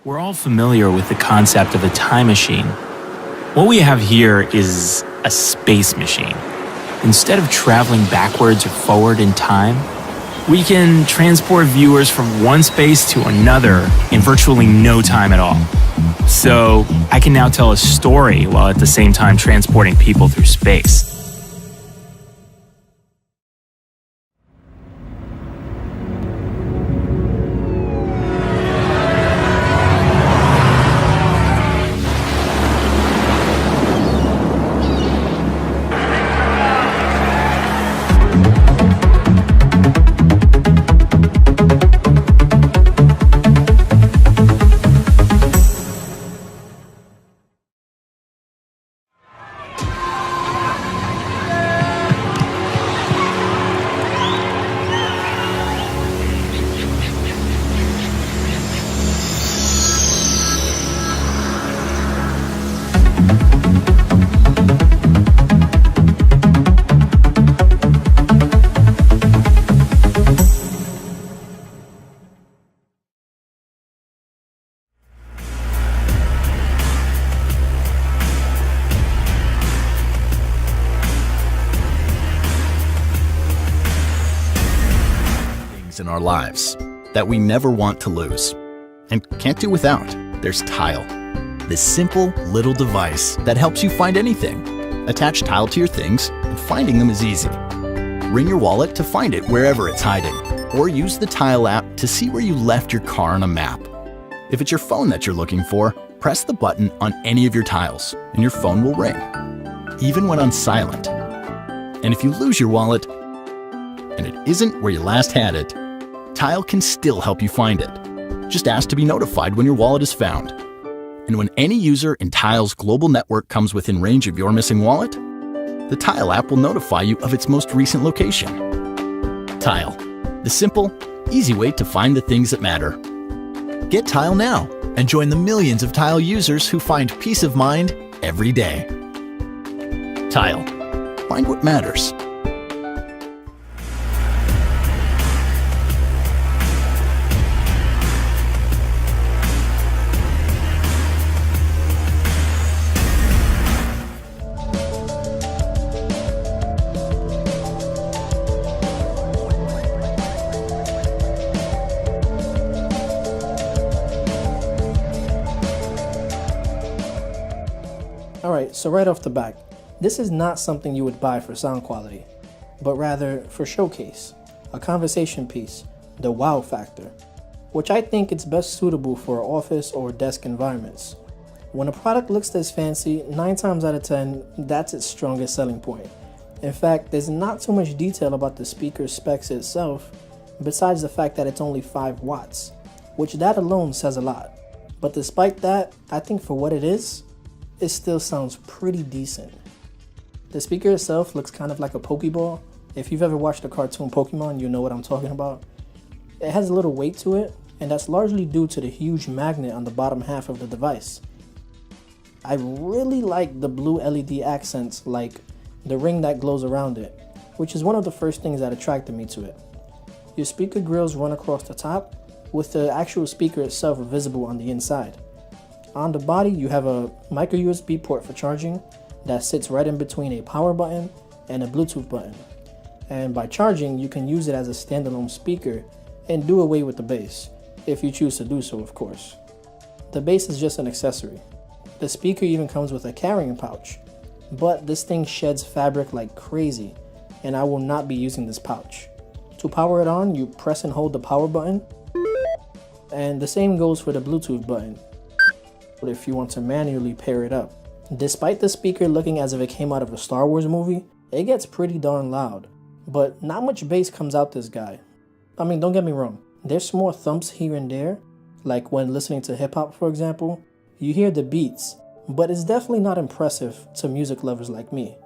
We're all familiar with the concept of a time machine. What we have here is a space machine. Instead of traveling backwards or forward in time, we can transport viewers from one space to another in virtually no time at all. So I can now tell a story while at the same time transporting people through space. In our lives that we never want to lose and can't do without. There's Tile, this simple little device that helps you find anything. Attach Tile to your things and finding them is easy. Ring your wallet to find it wherever it's hiding, or use the Tile app to see where you left your car on a map. If it's your phone that you're looking for, press the button on any of your tiles and your phone will ring, even when on silent. And if you lose your wallet and it isn't where you last had it, Tile can still help you find it. Just ask to be notified when your wallet is found. And when any user in Tile's global network comes within range of your missing wallet, the Tile app will notify you of its most recent location. Tile, the simple, easy way to find the things that matter. Get Tile now and join the millions of Tile users who find peace of mind every day. Tile, find what matters. Alright, so right off the bat, this is not something you would buy for sound quality, but rather for showcase, a conversation piece, the wow factor, which I think it's best suitable for office or desk environments. When a product looks this fancy, 9 times out of 10, that's its strongest selling point. In fact, there's not too much detail about the speaker's specs itself, besides the fact that it's only 5 watts, which that alone says a lot. But despite that, I think for what it is, it still sounds pretty decent. The speaker itself looks kind of like a Pokeball. If you've ever watched the cartoon Pokemon, you know what I'm talking about. It has a little weight to it, and that's largely due to the huge magnet on the bottom half of the device. I really like the blue LED accents, like the ring that glows around it, which is one of the first things that attracted me to it. Your speaker grills run across the top, with the actual speaker itself visible on the inside. On the body, you have a micro USB port for charging that sits right in between a power button and a Bluetooth button. And by charging, you can use it as a standalone speaker and do away with the bass, if you choose to do so, of course. The bass is just an accessory. The speaker even comes with a carrying pouch, but this thing sheds fabric like crazy, and I will not be using this pouch. To power it on, you press and hold the power button, and the same goes for the Bluetooth button if you want to manually pair it up. Despite the speaker looking as if it came out of a Star Wars movie, it gets pretty darn loud, but not much bass comes out this guy. I mean, don't get me wrong, there's small thumps here and there, like when listening to hip hop for example, you hear the beats, but it's definitely not impressive to music lovers like me.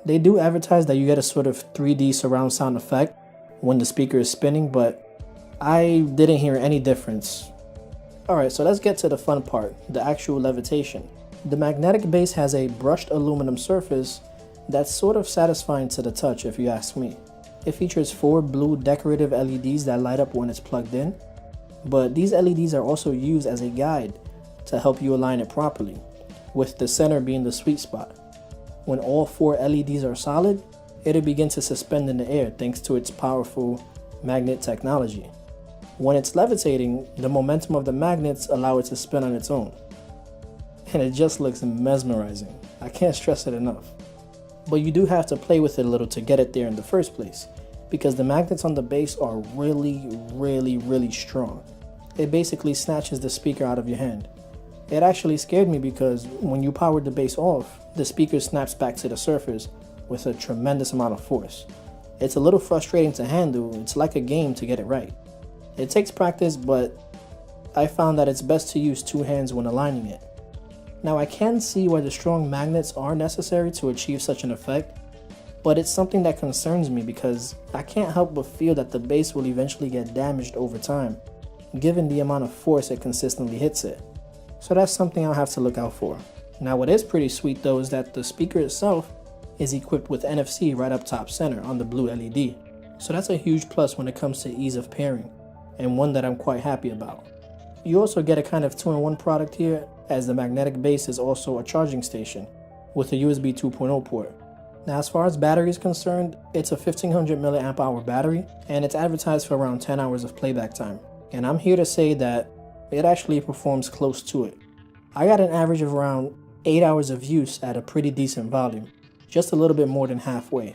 They do advertise that you get a sort of 3D surround sound effect when the speaker is spinning, but I didn't hear any difference. Alright, so let's get to the fun part, the actual levitation. The magnetic base has a brushed aluminum surface that's sort of satisfying to the touch if you ask me. It features 4 blue decorative LEDs that light up when it's plugged in, but these LEDs are also used as a guide to help you align it properly, with the center being the sweet spot. When all 4 LEDs are solid, it'll begin to suspend in the air thanks to its powerful magnet technology. When it's levitating, the momentum of the magnets allow it to spin on its own. And it just looks mesmerizing. I can't stress it enough. But you do have to play with it a little to get it there in the first place, because the magnets on the base are really strong. It basically snatches the speaker out of your hand. It actually scared me because when you powered the base off, the speaker snaps back to the surface with a tremendous amount of force. It's a little frustrating to handle. It's like a game to get it right. It takes practice, but I found that it's best to use 2 hands when aligning it. Now I can see why the strong magnets are necessary to achieve such an effect, but it's something that concerns me because I can't help but feel that the base will eventually get damaged over time, given the amount of force it consistently hits it. So that's something I'll have to look out for. Now what is pretty sweet though is that the speaker itself is equipped with NFC right up top center on the blue LED. So that's a huge plus when it comes to ease of pairing, and one that I'm quite happy about. You also get a kind of 2-in-1 product here, as the magnetic base is also a charging station with a USB 2.0 port. Now as far as battery is concerned, it's a 1500 mAh battery and it's advertised for around 10 hours of playback time. And I'm here to say that it actually performs close to it. I got an average of around 8 hours of use at a pretty decent volume, just a little bit more than halfway.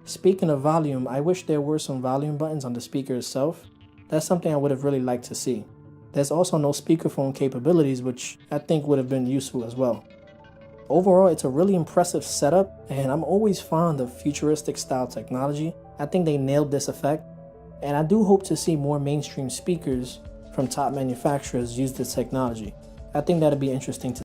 Speaking of volume, I wish there were some volume buttons on the speaker itself. That's something I would have really liked to see. There's also no speakerphone capabilities, which I think would have been useful as well. Overall, it's a really impressive setup, and I'm always fond of futuristic style technology. I think they nailed this effect, and I do hope to see more mainstream speakers from top manufacturers use this technology. I think that'd be interesting to